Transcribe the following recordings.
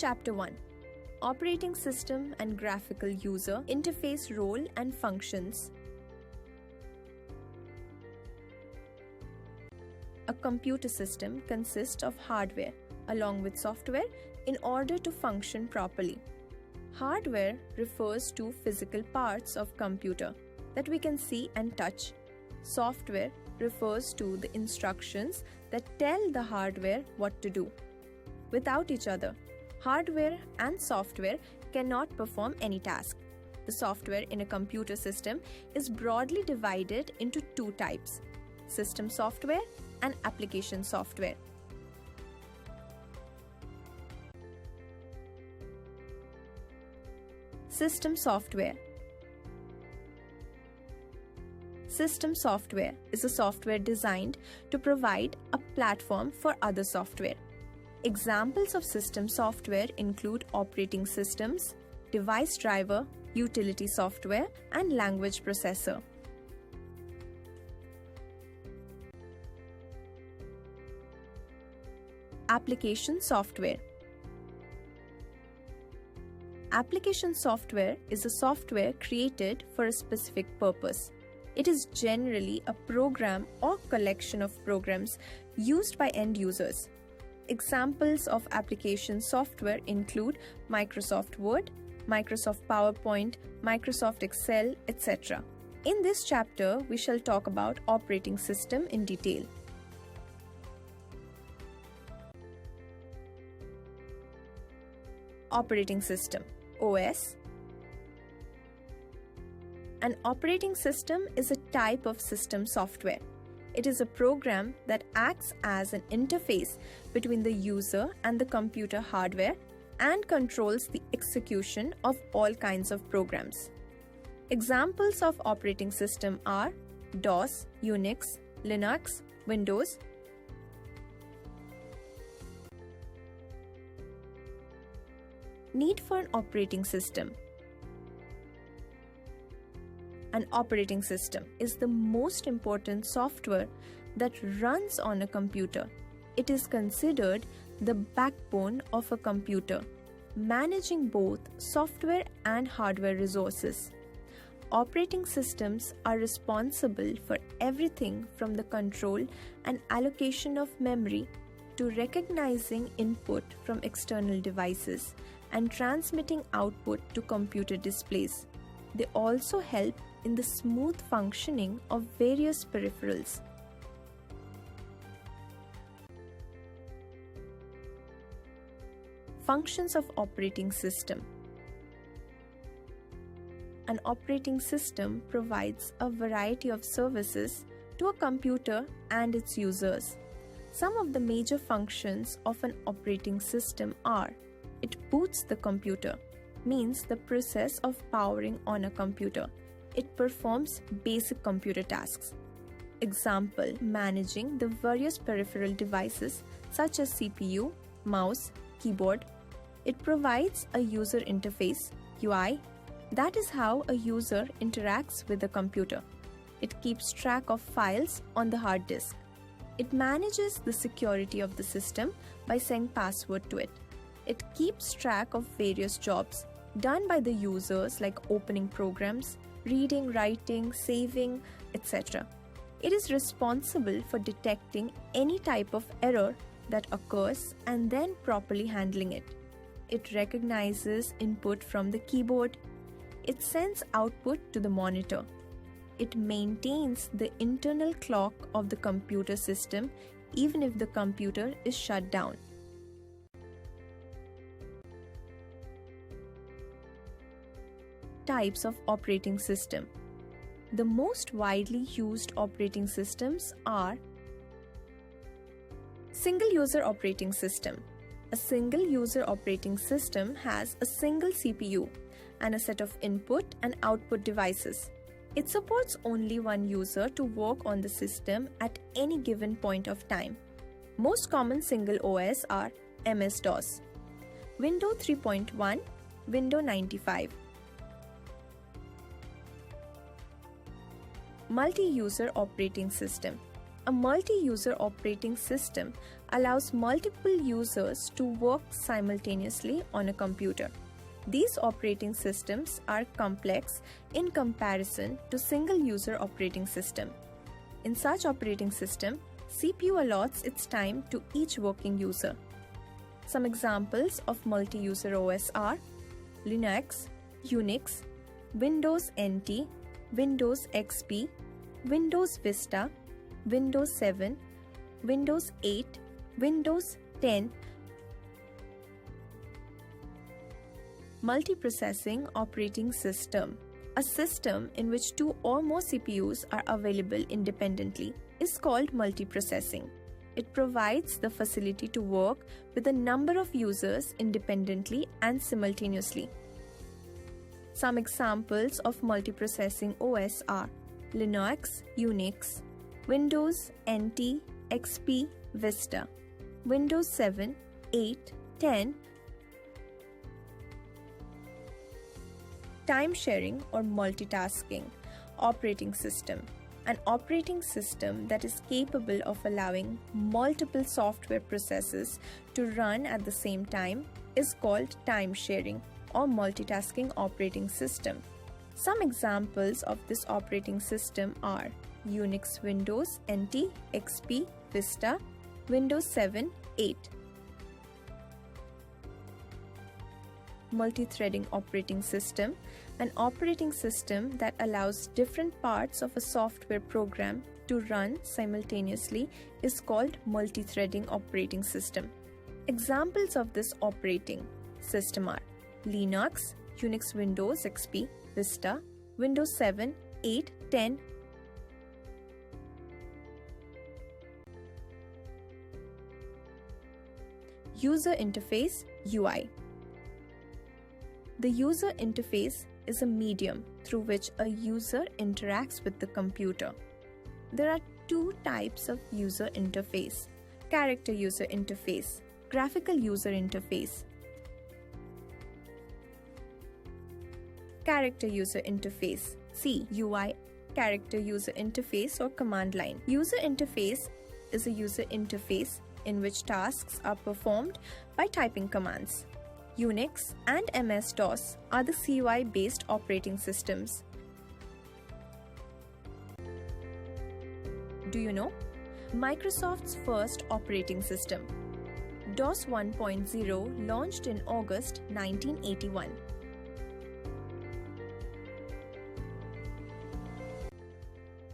Chapter 1: Operating System and Graphical User Interface Role and Functions. A computer system consists of hardware along with software in order to function properly. Hardware refers to physical parts of computer that we can see and touch. Software refers to the instructions that tell the hardware what to do. Without each other, hardware and software cannot perform any task. The software in a computer system is broadly divided into two types: system software and application software. System software. System software is a software designed to provide a platform for other software. Examples of system software include operating systems, device driver, utility software, and language processor. Application software. Application software is a software created for a specific purpose. It is generally a program or collection of programs used by end users. Examples of application software include Microsoft Word, Microsoft PowerPoint, Microsoft Excel, etc. In this chapter, we shall talk about operating system in detail. Operating system, OS. An operating system is a type of system software. It is a program that acts as an interface between the user and the computer hardware and controls the execution of all kinds of programs. Examples of operating system are DOS, Unix, Linux, Windows. Need for an operating system. An operating system is the most important software that runs on a computer. It is considered the backbone of a computer, managing both software and hardware resources. Operating systems are responsible for everything from the control and allocation of memory to recognizing input from external devices and transmitting output to computer displays. They also help in the smooth functioning of various peripherals. Functions of operating system. An operating system provides a variety of services to a computer and its users. Some of the major functions of an operating system are: it boots the computer, means the process of powering on a computer. It performs basic computer tasks. Example: managing the various peripheral devices such as CPU, mouse, keyboard. It provides a user interface, UI. That is how a user interacts with the computer. It keeps track of files on the hard disk. It manages the security of the system by saying password to it. It keeps track of various jobs done by the users like opening programs, reading, writing, saving, etc. It is responsible for detecting any type of error that occurs and then properly handling it. It recognizes input from the keyboard. It sends output to the monitor. It maintains the internal clock of the computer system even if the computer is shut down. Types of operating system. The most widely used operating systems are single-user operating system. A single-user operating system has a single CPU and a set of input and output devices. It supports only one user to work on the system at any given point of time. Most common single OS are MS-DOS, Windows 3.1, Windows 95. Multi-user operating system. A multi-user operating system allows multiple users to work simultaneously on a computer. These operating systems are complex in comparison to single-user operating system. In such operating system, CPU allots its time to each working user. Some examples of multi-user OS are Linux, Unix, Windows NT, Windows XP, Windows Vista, Windows 7, Windows 8, Windows 10. Multiprocessing operating system. A system in which two or more CPUs are available independently is called multiprocessing. It provides the facility to work with a number of users independently and simultaneously. Some examples of multiprocessing OS are Linux, Unix, Windows NT, XP, Vista, Windows 7, 8, 10. Time sharing or multitasking operating system. An operating system that is capable of allowing multiple software processes to run at the same time is called time sharing or multitasking operating system. Some examples of this operating system are Unix, Windows NT, XP, Vista, Windows 7, 8. Multi-threading operating system. An operating system that allows different parts of a software program to run simultaneously is called multi-threading operating system. Examples of this operating system are Linux, Unix, Windows XP, Vista, Windows 7, 8, 10. User interface UI. The user interface is a medium through which a user interacts with the computer. There are two types of user interface: character user interface, graphical user interface. Character user interface, CUI, character user interface or command line. User interface is a user interface in which tasks are performed by typing commands. Unix and MS-DOS are the CUI-based operating systems. Do you know? Microsoft's first operating system, DOS 1.0, launched in August 1981.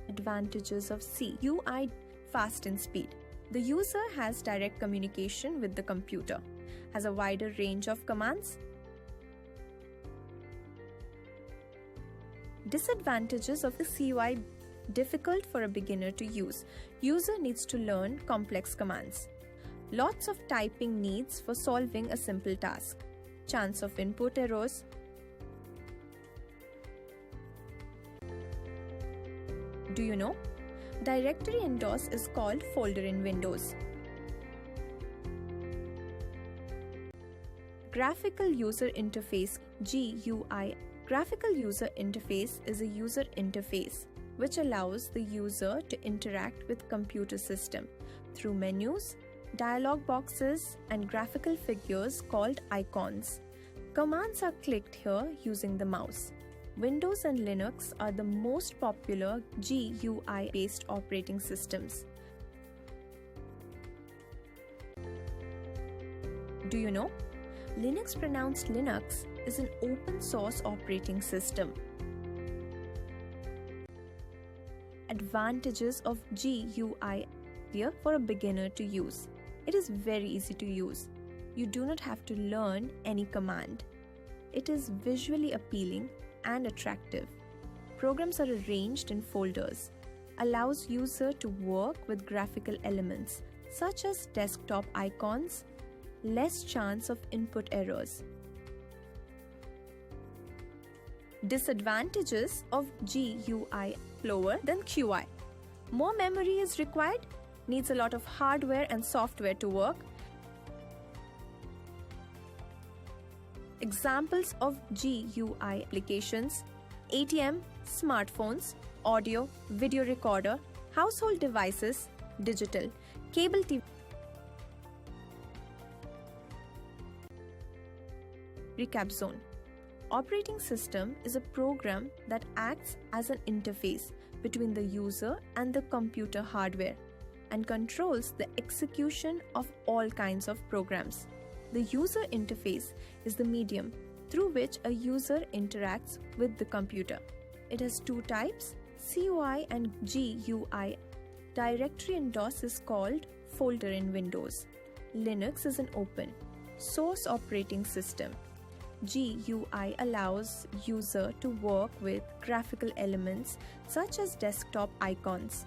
Advantages of CUI: fast and speed. The user has direct communication with the computer, has a wider range of commands. Disadvantages of the CUI: difficult for a beginner to use. User needs to learn complex commands. Lots of typing needs for solving a simple task. Chance of input errors. Do you know? Directory in DOS is called folder in Windows. Graphical user interface GUI. Graphical user interface is a user interface which allows the user to interact with computer system through menus, dialog boxes, and graphical figures called icons. Commands are clicked here using the mouse. Windows and Linux are the most popular GUI-based operating systems. Do you know? Linux, pronounced Linux, is an open source operating system. Advantages of GUI: for a beginner to use. It is very easy to use. You do not have to learn any command. It is visually appealing and attractive. Programs are arranged in folders. Allows user to work with graphical elements such as desktop icons. Less chance of input errors. Disadvantages of GUI: slower than QI. More memory is required, needs a lot of hardware and software to work. Examples of GUI applications: ATM, smartphones, audio, video recorder, household devices, digital, cable TV, recap zone. Operating system is a program that acts as an interface between the user and the computer hardware and controls the execution of all kinds of programs. The user interface is the medium through which a user interacts with the computer. It has two types, CUI and GUI. Directory in DOS is called folder in Windows. Linux is an open source operating system. GUI allows user to work with graphical elements such as desktop icons.